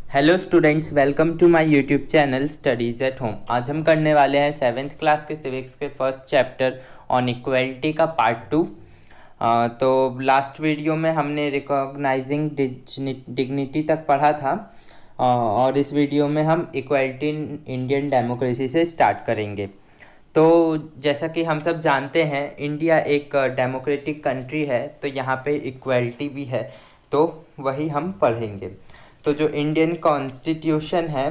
Hello students, welcome to my YouTube channel studies at home. आज हम करने वाले हैं 7th क्लास के सिविक्स के फर्स्ट चैप्टर ऑन इक्वलिटी का पार्ट 2। तो लास्ट वीडियो में हमने रिकॉग्नाइजिंग डिग्निटी तक पढ़ा था, और इस वीडियो में हम इक्वलिटी इन इंडियन डेमोक्रेसी से स्टार्ट करेंगे। तो जैसा कि हम सब जानते हैं, इंडिया एक डेमोक्रेटिक कंट्री है, तो यहाँ पे इक्वलिटी भी है, तो वही हम पढ़ेंगे। तो जो इंडियन कॉन्स्टिट्यूशन है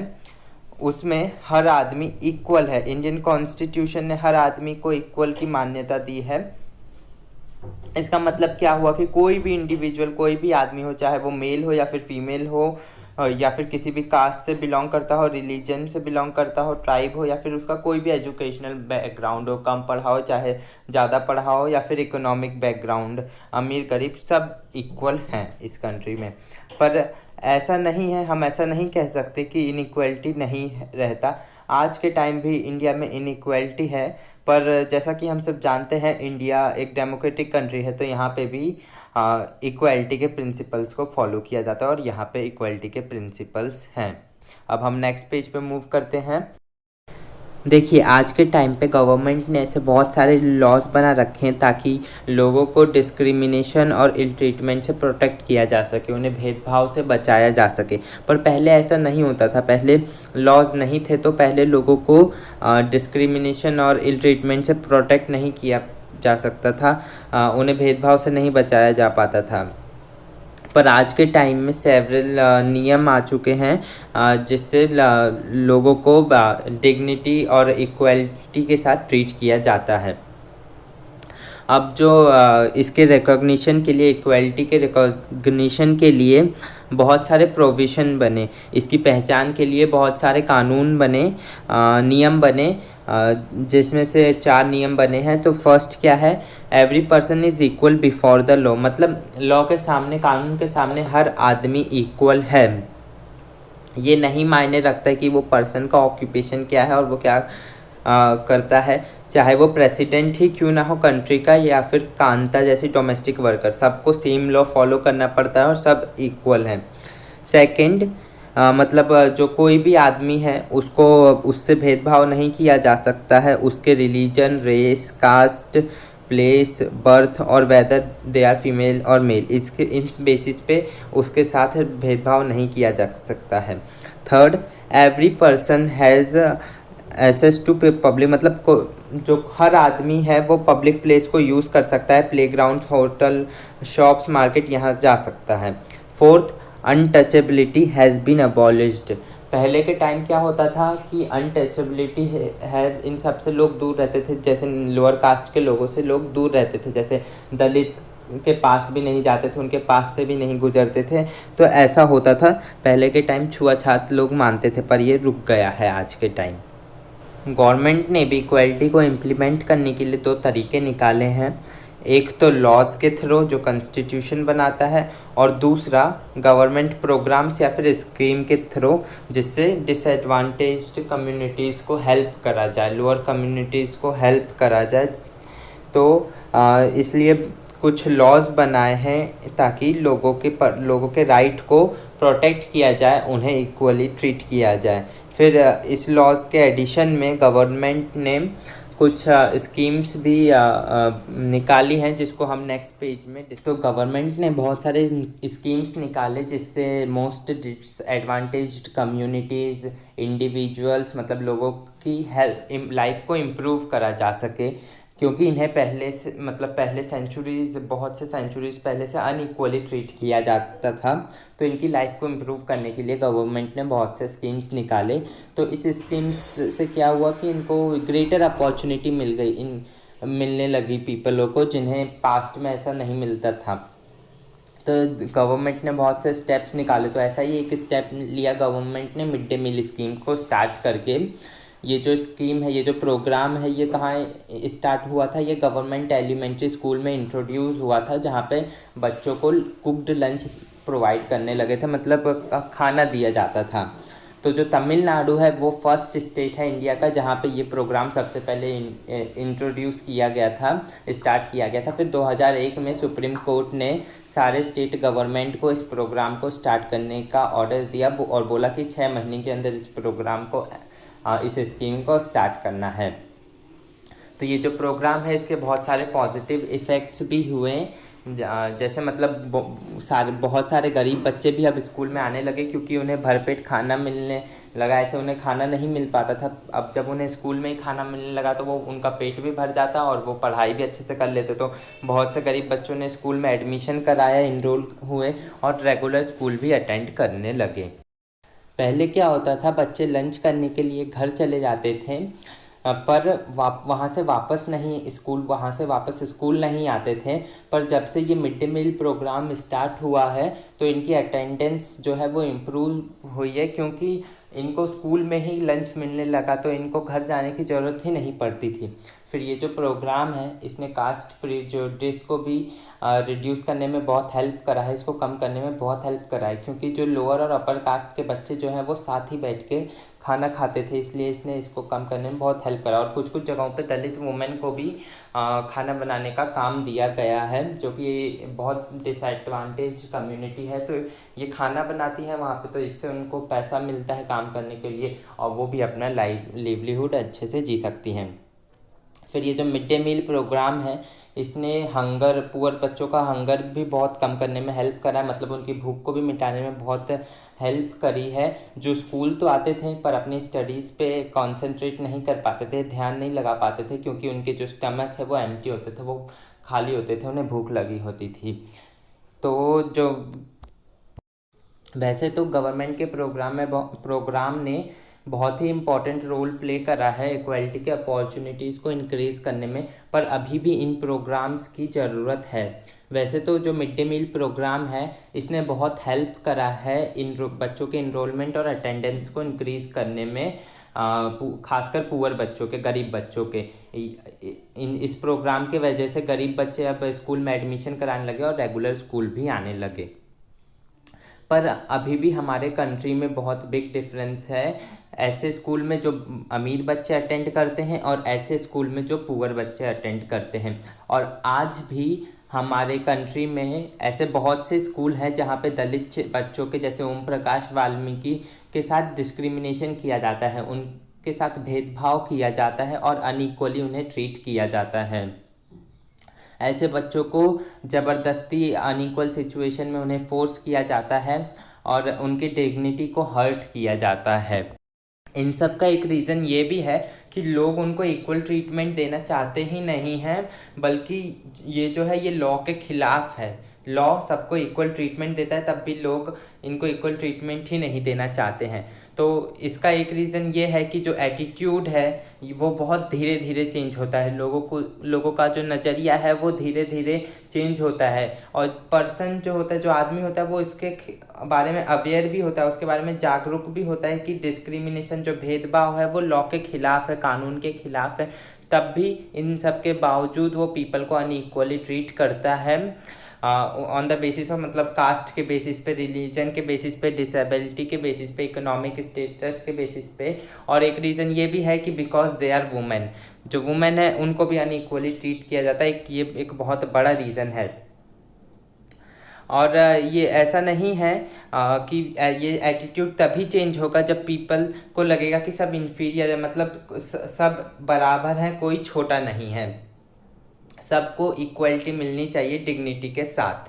उसमें हर आदमी इक्वल है। इंडियन कॉन्स्टिट्यूशन ने हर आदमी को इक्वल की मान्यता दी है। इसका मतलब क्या हुआ कि कोई भी इंडिविजुअल, कोई भी आदमी हो, चाहे वो मेल हो या फिर फीमेल हो, या फिर किसी भी कास्ट से बिलोंग करता हो, रिलीजन से बिलोंग करता हो, ट्राइब हो, या फिर उसका कोई भी एजुकेशनल बैकग्राउंड हो, कम पढ़ा हो चाहे ज़्यादा पढ़ा हो, या फिर इकोनॉमिक बैकग्राउंड, अमीर गरीब, सब इक्वल हैं इस कंट्री में। पर ऐसा नहीं है, हम ऐसा नहीं कह सकते कि इनइक्वलिटी नहीं रहता। आज के टाइम भी इंडिया में इनइक्वलिटी है, पर जैसा कि हम सब जानते हैं इंडिया एक डेमोक्रेटिक कंट्री है, तो यहाँ पे भी इक्वलिटी के प्रिंसिपल्स को फॉलो किया जाता है, और यहाँ पे इक्वलिटी के प्रिंसिपल्स हैं। अब हम नेक्स्ट पेज पे मूव करते हैं। देखिए, आज के टाइम पे गवर्नमेंट ने ऐसे बहुत सारे लॉज बना रखे हैं ताकि लोगों को डिस्क्रिमिनेशन और इल ट्रीटमेंट से प्रोटेक्ट किया जा सके, उन्हें भेदभाव से बचाया जा सके। पर पहले ऐसा नहीं होता था, पहले लॉज नहीं थे, तो पहले लोगों को डिस्क्रिमिनेशन और इल ट्रीटमेंट से प्रोटेक्ट नहीं किया जा सकता था, उन्हें भेदभाव से नहीं बचाया जा पाता था। पर आज के टाइम में सेवरल नियम आ चुके हैं जिससे लोगों को डिग्निटी और इक्वलिटी के साथ ट्रीट किया जाता है। अब जो इसके रिकॉग्निशन के लिए, इक्वलिटी के रिकॉग्निशन के लिए बहुत सारे प्रोविज़न बने, इसकी पहचान के लिए बहुत सारे कानून बने, नियम बने, जिसमें से 4 नियम बने हैं। तो फर्स्ट क्या है, every person is equal before the law, मतलब लॉ के सामने, कानून के सामने हर आदमी इक्वल है। ये नहीं मायने रखता है कि वो पर्सन का ऑक्यूपेशन क्या है और वो क्या करता है, चाहे वो प्रेसिडेंट ही क्यों ना हो कंट्री का, या फिर कांता जैसी डोमेस्टिक वर्कर, सबको सेम लॉ फॉलो करना पड़ता है और सब इक्वल हैं। सेकंड, मतलब जो कोई भी आदमी है उसको, उससे भेदभाव नहीं किया जा सकता है, उसके religion, race, caste, place, birth और वेदर दे आर फीमेल और मेल, इसके इन बेसिस पे उसके साथ भेदभाव नहीं किया जा सकता है। Third, every person has access to public, मतलब जो हर आदमी है वो पब्लिक प्लेस को यूज़ कर सकता है, प्लेग्राउंड, होटल, शॉप्स, मार्केट, यहाँ जा सकता है। Fourth, untouchability has been abolished. पहले के टाइम क्या होता था कि अनटचेबिलिटी है, इन सब से लोग दूर रहते थे, जैसे लोअर कास्ट के लोगों से लोग दूर रहते थे, जैसे दलित के पास भी नहीं जाते थे, उनके पास से भी नहीं गुजरते थे। तो ऐसा होता था पहले के टाइम, छुआछात लोग मानते थे, पर ये रुक गया है आज के टाइम। गवर्नमेंट ने भी इक्वलिटी को इम्प्लीमेंट करने के लिए 2 तरीके निकाले हैं। एक तो लॉज के थ्रू जो कॉन्स्टिट्यूशन बनाता है, और दूसरा गवर्नमेंट प्रोग्राम्स या फिर स्कीम के थ्रू, जिससे डिसएडवांटेज्ड कम्युनिटीज़ को हेल्प करा जाए, लोअर कम्युनिटीज़ को हेल्प करा जाए। तो इसलिए कुछ लॉज बनाए हैं ताकि लोगों के राइट को प्रोटेक्ट किया जाए, उन्हें इक्वली ट्रीट किया जाए। फिर इस लॉज के एडिशन में गवर्नमेंट ने कुछ स्कीम्स भी निकाली हैं, जिसको हम नेक्स्ट पेज में तो गवर्नमेंट ने बहुत सारे स्कीम्स निकाले जिससे मोस्ट डिसएडवांटेज्ड कम्युनिटीज़, इंडिविजुअल्स, मतलब लोगों की हेल्थ, लाइफ को इम्प्रूव करा जा सके, क्योंकि इन्हें पहले से, मतलब पहले सेंचुरीज़, बहुत से सेंचुरीज़ पहले से अनइक्वली ट्रीट किया जाता था। तो इनकी लाइफ को इम्प्रूव करने के लिए गवर्नमेंट ने बहुत से स्कीम्स निकाले। तो इस स्कीम्स से क्या हुआ कि इनको ग्रेटर अपॉर्चुनिटी मिलने लगी पीपलों को, जिन्हें पास्ट में ऐसा नहीं मिलता था। तो गवर्नमेंट ने बहुत से स्टेप्स निकाले, तो ऐसा ही एक स्टेप लिया गवर्नमेंट ने मिड डे मील स्कीम को स्टार्ट करके। ये जो स्कीम है, ये जो प्रोग्राम है, ये कहाँ स्टार्ट हुआ था, ये गवर्नमेंट एलिमेंट्री स्कूल में इंट्रोड्यूस हुआ था, जहाँ पे बच्चों को कुक्ड लंच प्रोवाइड करने लगे थे, मतलब खाना दिया जाता था। तो जो तमिलनाडु है वो फर्स्ट स्टेट है इंडिया का जहाँ पे ये प्रोग्राम सबसे पहले इंट्रोड्यूस किया गया था, स्टार्ट किया गया था। फिर 2001 में सुप्रीम कोर्ट ने सारे स्टेट गवर्नमेंट को इस प्रोग्राम को स्टार्ट करने का ऑर्डर दिया और बोला कि 6 महीने के अंदर इस प्रोग्राम को, इस स्कीम को स्टार्ट करना है। तो ये जो प्रोग्राम है इसके बहुत सारे पॉजिटिव इफ़ेक्ट्स भी हुए, जैसे मतलब बहुत सारे गरीब बच्चे भी अब स्कूल में आने लगे क्योंकि उन्हें भरपेट खाना मिलने लगा। ऐसे उन्हें खाना नहीं मिल पाता था, अब जब उन्हें स्कूल में ही खाना मिलने लगा तो वो उनका पेट भी भर जाता और वो पढ़ाई भी अच्छे से कर लेते। तो बहुत से गरीब बच्चों ने स्कूल में एडमिशन कराया, इनरोल हुए और रेगुलर स्कूल भी अटेंड करने लगे। पहले क्या होता था, बच्चे लंच करने के लिए घर चले जाते थे पर वहाँ से वापस स्कूल नहीं आते थे। पर जब से ये mid day meal programme start हुआ है तो इनकी अटेंडेंस जो है वो इम्प्रूव हुई है, क्योंकि इनको स्कूल में ही लंच मिलने लगा तो इनको घर जाने की ज़रूरत ही नहीं पड़ती थी। फिर ये जो प्रोग्राम है इसने कास्ट प्रेजुडिस को भी रिड्यूस करने में बहुत हेल्प करा है, इसको कम करने में बहुत हेल्प करा है, क्योंकि जो लोअर और अपर कास्ट के बच्चे जो हैं वो साथ ही बैठ के खाना खाते थे, इसलिए इसने इसको कम करने में बहुत हेल्प करा। और कुछ कुछ जगहों पे दलित वुमेन को भी खाना बनाने का काम दिया गया है, जो कि बहुत डिसएडवांटेज कम्युनिटी है, तो ये खाना बनाती है वहाँ पे, तो इससे उनको पैसा मिलता है काम करने के लिए और वो भी अपना लिवलीहुड अच्छे से जी सकती हैं। फिर ये जो मिड डे मील प्रोग्राम है इसने पुअर बच्चों का हंगर भी बहुत कम करने में हेल्प करा है, मतलब उनकी भूख को भी मिटाने में बहुत हेल्प करी है। जो स्कूल तो आते थे पर अपनी स्टडीज़ पे कंसंट्रेट नहीं कर पाते थे, ध्यान नहीं लगा पाते थे, क्योंकि उनके जो स्टमक है वो एम्प्टी होते थे, वो खाली होते थे, उन्हें भूख लगी होती थी। तो जो वैसे तो गवर्नमेंट के प्रोग्राम ने बहुत ही इम्पॉर्टेंट रोल प्ले करा है इक्वालिटी के अपॉर्चुनिटीज़ को इंक्रीज़ करने में, पर अभी भी इन प्रोग्राम्स की ज़रूरत है। वैसे तो जो मिड डे मील प्रोग्राम है इसने बहुत हेल्प करा है इन बच्चों के इनरोलमेंट और अटेंडेंस को इंक्रीज़ करने में, खासकर पुअर बच्चों के, गरीब बच्चों के। इस प्रोग्राम के वजह से गरीब बच्चे अब स्कूल में एडमिशन कराने लगे और रेगुलर स्कूल भी आने लगे। पर अभी भी हमारे कंट्री में बहुत बिग डिफरेंस है ऐसे स्कूल में जो अमीर बच्चे अटेंड करते हैं और ऐसे स्कूल में जो पुअर बच्चे अटेंड करते हैं। और आज भी हमारे कंट्री में ऐसे बहुत से स्कूल हैं जहाँ पे दलित बच्चों के, जैसे ओम प्रकाश वाल्मीकि के साथ डिस्क्रिमिनेशन किया जाता है, उनके साथ भेदभाव किया जाता है और अनइक्वली उन्हें ट्रीट किया जाता है। ऐसे बच्चों को ज़बरदस्ती अनइक्वल सिचुएशन में उन्हें फोर्स किया जाता है और उनकी डिग्निटी को हर्ट किया जाता है। इन सब का एक रीज़न ये भी है कि लोग उनको इक्वल ट्रीटमेंट देना चाहते ही नहीं हैं, बल्कि ये जो है ये लॉ के खिलाफ है। लॉ सबको इक्वल ट्रीटमेंट देता है, तब भी लोग इनको इक्वल ट्रीटमेंट ही नहीं देना चाहते हैं। तो इसका एक रीज़न ये है कि जो एटीट्यूड है वो बहुत धीरे धीरे चेंज होता है, लोगों का जो नज़रिया है वो धीरे धीरे चेंज होता है। और पर्सन जो होता है, जो आदमी होता है, वो इसके बारे में अवेयर भी होता है, उसके बारे में जागरूक भी होता है कि डिस्क्रिमिनेशन, जो भेदभाव है वो लॉ के खिलाफ है, कानून के खिलाफ है। तब भी इन सब के बावजूद वो पीपल को अनइक्वली ट्रीट करता है ऑन द बेसिस ऑफ, मतलब कास्ट के बेसिस पे, रिलीजन के बेसिस पे, डिसेबिलिटी के बेसिस पे, इकोनॉमिक स्टेटस के बेसिस पे। और एक रीज़न ये भी है कि बिकॉज दे आर वुमेन, जो वुमेन है उनको भी अनइक्वली ट्रीट किया जाता है, ये एक बहुत बड़ा रीज़न है। और ये ऐसा नहीं है कि ये एटीट्यूड तभी चेंज होगा जब पीपल को लगेगा कि सब इन्फीरियर है, मतलब सब बराबर हैं, कोई छोटा नहीं है, सबको इक्वलिटी मिलनी चाहिए डिग्निटी के साथ।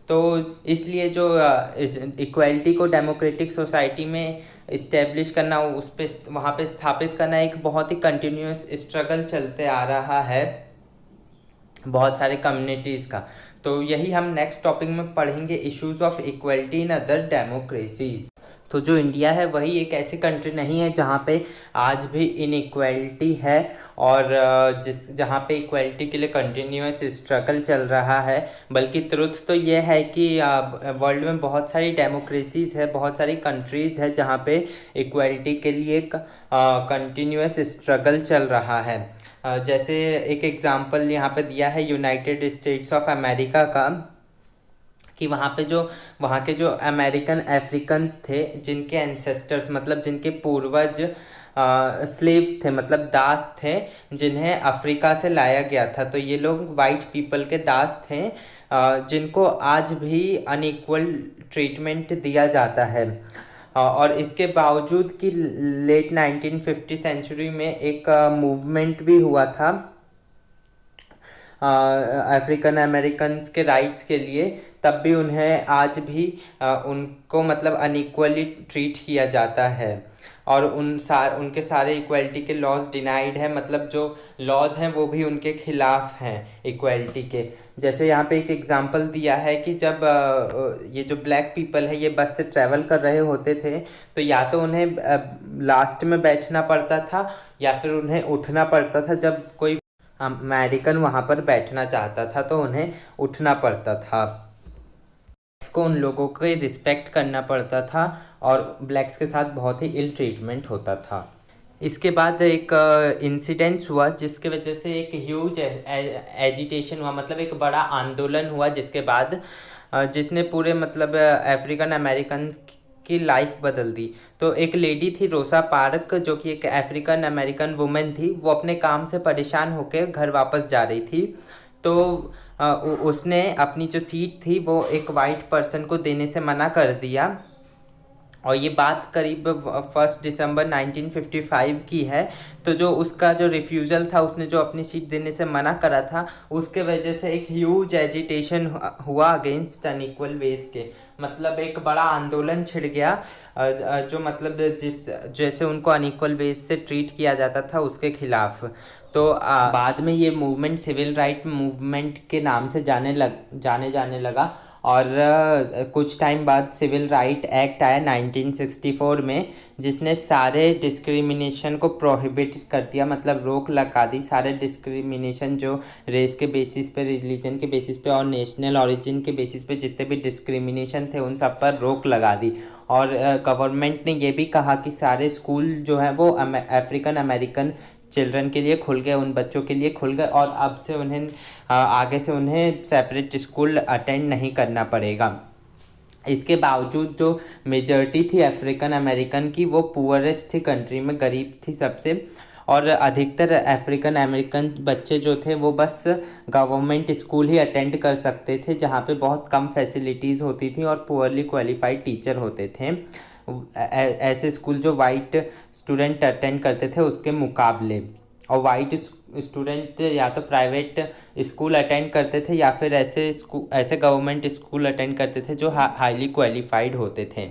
तो इसलिए जो इक्वलिटी को डेमोक्रेटिक सोसाइटी में इस्टेब्लिश करना, उस पे वहाँ पे स्थापित करना एक बहुत ही कंटिन्यूस स्ट्रगल चलते आ रहा है बहुत सारे कम्युनिटीज़ का। तो यही हम नेक्स्ट टॉपिक में पढ़ेंगे, issues of equality in other democracies. तो जो इंडिया है वही एक ऐसी कंट्री नहीं है जहाँ पे आज भी इनइक्वलिटी है और जहाँ पे इक्वलिटी के लिए कंटिन्यूस स्ट्रगल चल रहा है, बल्कि ट्रुथ तो ये है कि वर्ल्ड में बहुत सारी डेमोक्रेसीज है, बहुत सारी कंट्रीज़ है जहाँ पे इक्वलिटी के लिए कंटिन्यूस स्ट्रगल चल रहा है। जैसे एक एग्जांपल यहाँ पे दिया है यूनाइटेड स्टेट्स ऑफ अमेरिका का, कि वहाँ के जो अमेरिकन अफ्रीकन्स थे, जिनके एंसेस्टर्स मतलब जिनके पूर्वज स्लेव्स थे, मतलब दास थे, जिन्हें अफ्रीका से लाया गया था। तो ये लोग वाइट पीपल के दास थे, जिनको आज भी अनइक्वल ट्रीटमेंट दिया जाता है। और इसके बावजूद कि लेट 1950 सेंचुरी में एक मूवमेंट भी हुआ था अफ्रीकन अमेरिकन्स के राइट्स के लिए, तब भी उन्हें आज भी उनको मतलब अनइक्वली ट्रीट किया जाता है। और उनके सारे इक्वलिटी के लॉज डिनाइड है, मतलब जो लॉज हैं वो भी उनके खिलाफ हैं इक्वलिटी के। जैसे यहाँ पे एक एग्जांपल दिया है कि जब ये जो ब्लैक पीपल है ये बस से ट्रैवल कर रहे होते थे, तो या तो उन्हें लास्ट में बैठना पड़ता था या फिर उन्हें उठना पड़ता था। जब कोई अमेरिकन वहाँ पर बैठना चाहता था तो उन्हें उठना पड़ता था। इसको उन लोगों को रिस्पेक्ट करना पड़ता था और ब्लैक्स के साथ बहुत ही इल ट्रीटमेंट होता था। इसके बाद एक इंसिडेंट्स हुआ जिसके वजह से एक ह्यूज एजिटेशन हुआ, मतलब एक बड़ा आंदोलन हुआ, जिसके बाद जिसने पूरे मतलब अफ्रीकन अमेरिकन की लाइफ बदल दी। तो एक लेडी थी रोसा पार्क, जो कि एक अफ्रीकन अमेरिकन वुमेन थी। वो अपने काम से परेशान होकर घर वापस जा रही थी, तो उसने अपनी जो सीट थी वो एक वाइट पर्सन को देने से मना कर दिया। और ये बात करीब 1 दिसंबर 1955 की है। तो जो उसका जो रिफ्यूज़ल था, उसने जो अपनी सीट देने से मना करा था, उसके वजह से एक ह्यूज एजिटेशन हुआ अगेंस्ट अनइक्वल वेज के, मतलब एक बड़ा आंदोलन छिड़ गया, जो मतलब जैसे उनको अनइक्वल वेज से ट्रीट किया जाता था उसके खिलाफ। तो बाद में ये मूवमेंट सिविल राइट मूवमेंट के नाम से जाने लगा। और कुछ टाइम बाद सिविल राइट एक्ट आया 1964 में, जिसने सारे डिस्क्रिमिनेशन को प्रोहिबिट कर दिया, मतलब रोक लगा दी। सारे डिस्क्रिमिनेशन जो रेस के बेसिस पे, रिलीजन के बेसिस पे और नेशनल ओरिजिन के बेसिस पे जितने भी डिस्क्रिमिनेशन थे उन सब पर रोक लगा दी। और गवर्नमेंट ने ये भी कहा कि सारे स्कूल जो हैं वो अफ्रीकन अमेरिकन चिल्ड्रन के लिए खुल गए, उन बच्चों के लिए खुल गए, और अब से उन्हें आगे से उन्हें सेपरेट स्कूल अटेंड नहीं करना पड़ेगा। इसके बावजूद जो मेजॉरिटी थी अफ्रीकन अमेरिकन की, वो पुअरेस्ट थी कंट्री में, गरीब थी सबसे। और अधिकतर अफ्रीकन अमेरिकन बच्चे जो थे वो बस गवर्नमेंट स्कूल ही अटेंड कर सकते थे, जहाँ पे बहुत कम फैसिलिटीज़ होती थी और पुअरली क्वालिफाइड टीचर होते थे। ऐसे स्कूल जो वाइट स्टूडेंट अटेंड करते थे उसके मुकाबले। और वाइट स्टूडेंट या तो प्राइवेट स्कूल अटेंड करते थे या फिर ऐसे गवर्नमेंट स्कूल अटेंड करते थे जो हाईली क्वालिफाइड होते थे।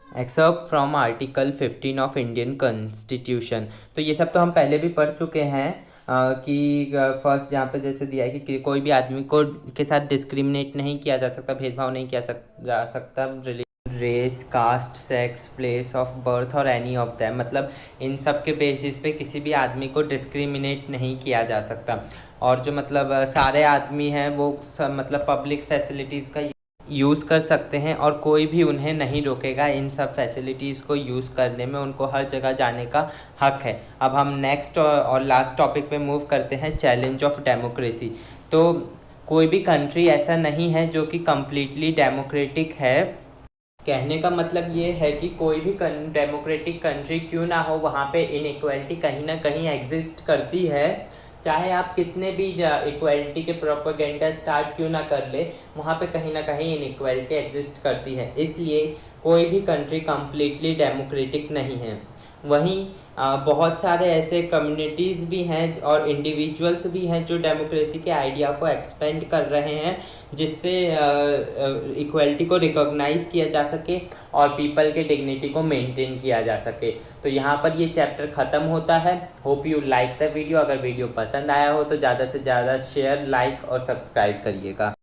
Except from article 15 of Indian constitution. तो ये सब तो हम पहले भी पढ़ चुके हैं कि फर्स्ट यहाँ पे जैसे दिया है कि कोई भी आदमी को के साथ डिस्क्रिमिनेट नहीं किया जा सकता, भेदभाव नहीं किया जा सकता race, caste, sex, place of birth और एनी ऑफ दैम, मतलब इन सब के बेसिस पे किसी भी आदमी को डिस्क्रिमिनेट नहीं किया जा सकता। और जो मतलब सारे आदमी हैं वो मतलब पब्लिक फैसिलिटीज़ का यूज़ कर सकते हैं और कोई भी उन्हें नहीं रोकेगा इन सब फैसिलिटीज़ को यूज़ करने में, उनको हर जगह जाने का हक है। अब हम नेक्स्ट और लास्ट टॉपिक पे मूव करते हैं, चैलेंज ऑफ डेमोक्रेसी। तो कोई भी कंट्री ऐसा नहीं है जो कि कम्प्लीटली डेमोक्रेटिक है। कहने का मतलब ये है कि कोई भी डेमोक्रेटिक कंट्री क्यों ना हो, वहाँ पे इनइक्वालिटी कहीं ना कहीं एग्जिस्ट करती है। चाहे आप कितने भी इक्वालिटी के प्रोपेगेंडा स्टार्ट क्यों ना कर ले, वहाँ पे कहीं ना कहीं इनइक्वालिटी एग्जिस्ट करती है। इसलिए कोई भी कंट्री कम्प्लीटली डेमोक्रेटिक नहीं है। वहीं बहुत सारे ऐसे कम्युनिटीज़ भी हैं और इंडिविजुअल्स भी हैं जो डेमोक्रेसी के आइडिया को एक्सपेंड कर रहे हैं, जिससे इक्वलिटी को रिकॉग्नाइज किया जा सके और पीपल के डिग्निटी को मेंटेन किया जा सके। तो यहाँ पर ये चैप्टर ख़त्म होता है। Hope you like the video. अगर वीडियो पसंद आया हो तो ज़्यादा से ज़्यादा शेयर, लाइक और सब्सक्राइब करिएगा।